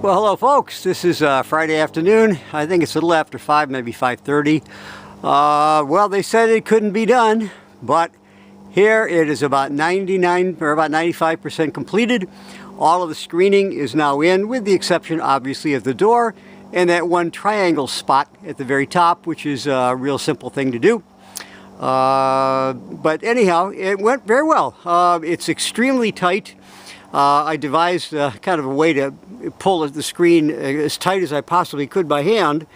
Well, hello folks, this is Friday afternoon. I think it's a little after 5, maybe 5:30. Well, they said it couldn't be done, but here it is about 99 or about 95% completed. All of the screening is now in, with the exception obviously of the door and that one triangle spot at the very top, which is a real simple thing to do. But anyhow, it went very well. It's extremely tight. I devised kind of a way to pull the screen as tight as I possibly could by hand,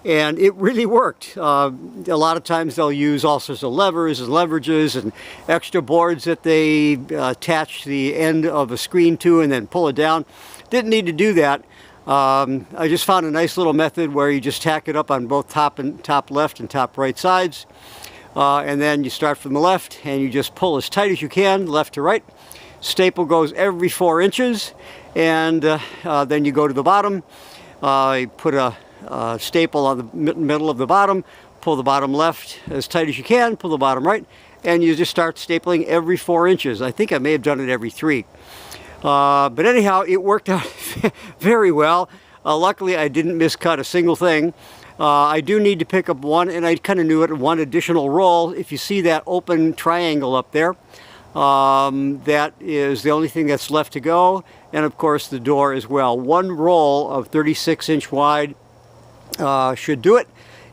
and it really worked. A lot of times they'll use all sorts of levers and leverages and extra boards that they attach the end of a screen to and then pull it down. Didn't need to do that. I just found a nice little method where you just tack it up on both top left and top right sides, and then you start from the left and you just pull as tight as you can, left to right. Staple goes every 4 inches, and then you go to the bottom. You put a staple on the middle of the bottom, pull the bottom left as tight as you can, pull the bottom right, and you just start stapling every 4 inches. I think I may have done it every 3. But anyhow, it worked out very well. Luckily, I didn't miscut a single thing. I do need to pick up one, and I kind of knew it, one additional roll. If you see that open triangle up there, that is the only thing that's left to go, and of course the door as well. One roll of 36-inch wide should do it,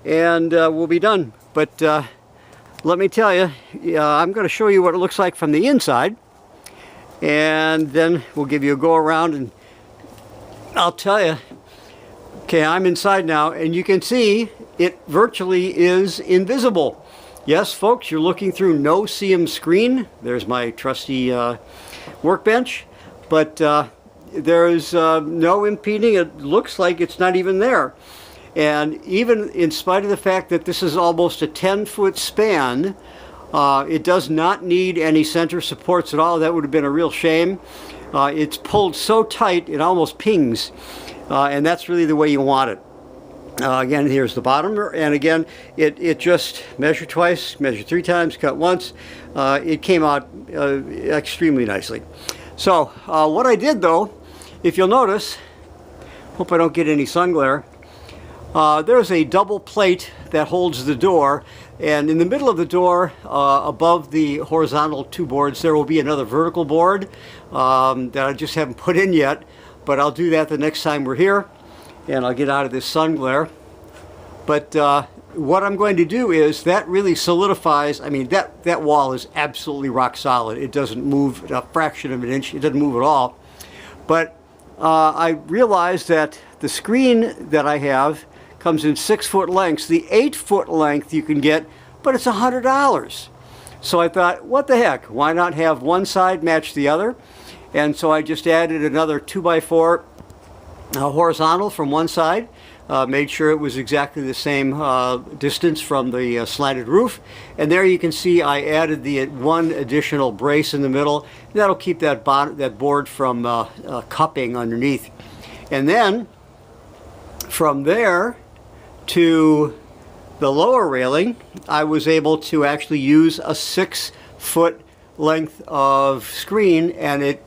and we'll be done. But let me tell you, I'm going to show you what it looks like from the inside, and then we'll give you a go around, and I'll tell you. Okay, I'm inside now, and you can see it virtually is invisible. Yes, folks, you're looking through no seam screen. There's my trusty workbench, but there's no impeding. It looks like it's not even there. And even in spite of the fact that this is almost a 10-foot span, it does not need any center supports at all. That would have been a real shame. It's pulled so tight it almost pings, and that's really the way you want it. Again, here's the bottom, and again, it just measure twice, measure 3 times, cut once. It came out extremely nicely. So what I did though, if you'll notice, hope I don't get any sun glare, there's a double plate that holds the door, and in the middle of the door, above the horizontal 2 boards, there will be another vertical board that I just haven't put in yet, but I'll do that the next time we're here. And I'll get out of this sun glare. But what I'm going to do is that really solidifies. I mean, that wall is absolutely rock solid. It doesn't move a fraction of an inch. It doesn't move at all. But I realized that the screen that I have comes in 6-foot lengths. The 8-foot length you can get, but it's $100. So I thought, what the heck? Why not have one side match the other? And so I just added another 2x4 horizontal from one side, made sure it was exactly the same distance from the slanted roof, and there you can see I added the one additional brace in the middle. That'll keep that board from cupping underneath. And then from there to the lower railing, I was able to actually use a 6-foot length of screen, and it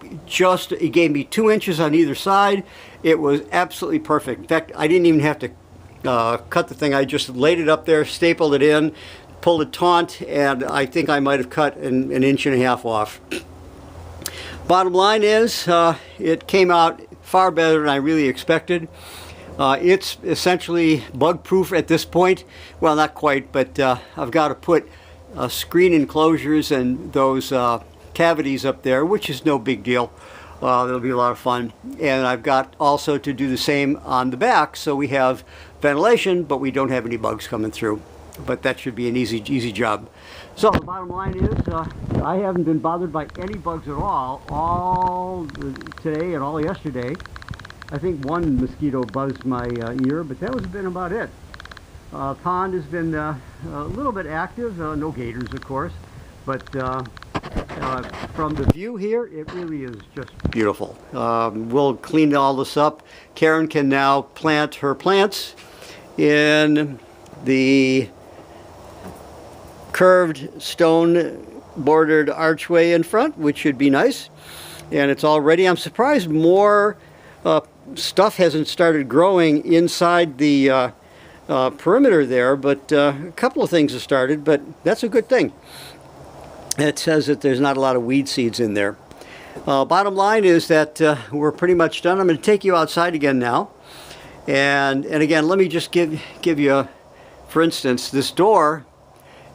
gave me 2 inches on either side. It was absolutely perfect. In fact, I didn't even have to cut the thing. I just laid it up there, stapled it in, pulled it taut, and I think I might have cut an 1.5 inches off. Bottom line is, it came out far better than I really expected. It's essentially bug-proof at this point. Well, not quite, but I've got to put screen enclosures and those cavities up there, which is no big deal. That'll be a lot of fun. And I've got also to do the same on the back, so we have ventilation, but we don't have any bugs coming through. But that should be an easy job. So the bottom line is, I haven't been bothered by any bugs at all today and all yesterday. I think one mosquito buzzed my ear, but that was been about it. Pond has been a little bit active, no gators of course, but from the view here, it really is just beautiful. We'll clean all this up. Karen can now plant her plants in the curved stone bordered archway in front, which should be nice. And it's all ready. I'm surprised more stuff hasn't started growing inside the perimeter there, but a couple of things have started, but that's a good thing. It says that there's not a lot of weed seeds in there. Bottom line is that we're pretty much done. I'm going to take you outside again now. And again, let me just give you, for instance, this door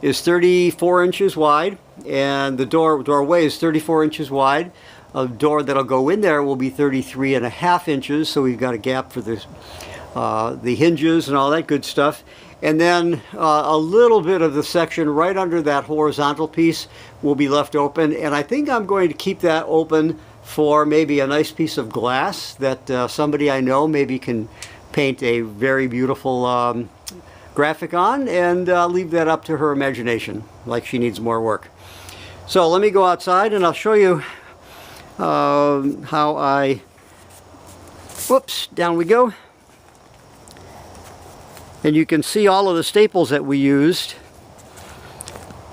is 34 inches wide, and the doorway is 34 inches wide. A door that'll go in there will be 33.5 inches, so we've got a gap for the hinges and all that good stuff. And then a little bit of the section right under that horizontal piece will be left open, and I think I'm going to keep that open for maybe a nice piece of glass that somebody I know maybe can paint a very beautiful graphic on, and leave that up to her imagination, like she needs more work. So let me go outside and I'll show you how I, whoops, down we go. And you can see all of the staples that we used.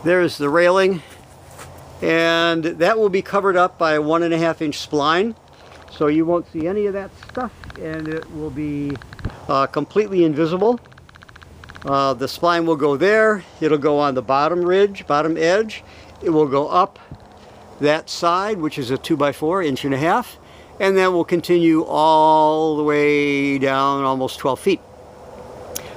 There's the railing, and that will be covered up by a 1.5 inch spline, so you won't see any of that stuff, and it will be completely invisible. The spline will go there. It'll go on the bottom edge. It will go up that side, which is a 2x4, 1.5 inches, and then we'll continue all the way down almost 12 feet.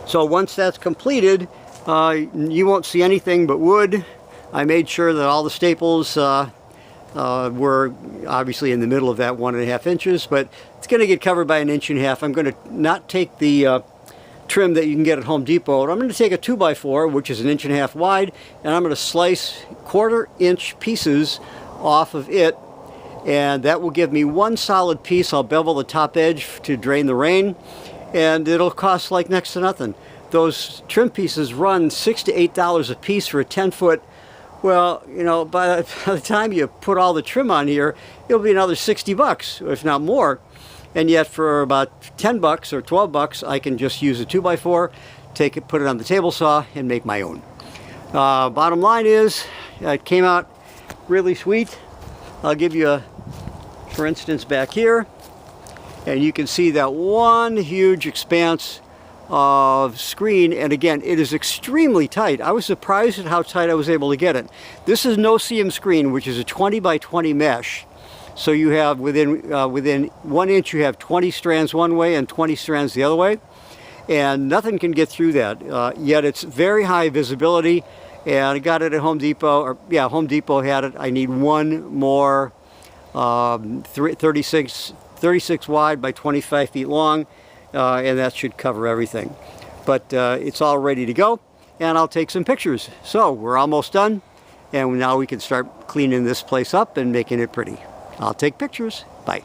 So once that's completed, you won't see anything but wood. I made sure that all the staples were obviously in the middle of that 1.5 inches, but it's going to get covered by 1.5 inches. I'm going to not take the trim that you can get at Home Depot. I'm going to take a 2x4, which is 1.5 inches wide, and I'm going to slice 1/4 inch pieces off of it, and that will give me one solid piece. I'll bevel the top edge to drain the rain, and it'll cost like next to nothing. Those trim pieces run $6 to $8 a piece for a 10-foot. Well, you know, by the time you put all the trim on here, it'll be another 60 bucks, if not more. And yet for about 10 bucks or 12 bucks, I can just use a 2x4, take it, put it on the table saw, and make my own. Bottom line is, it came out really sweet. I'll give you for instance, back here, and you can see that one huge expanse of screen, and again, it is extremely tight. I was surprised at how tight I was able to get it. This is no seam screen, which is a 20 by 20 mesh. So you have within 1 inch, you have 20 strands one way and 20 strands the other way, and nothing can get through that. Yet it's very high visibility, and I got it at Home Depot, or yeah, Home Depot had it. I need one more 36 wide by 25 feet long, and that should cover everything. But it's all ready to go, and I'll take some pictures. So we're almost done, and now we can start cleaning this place up and making it pretty. I'll take pictures. Bye.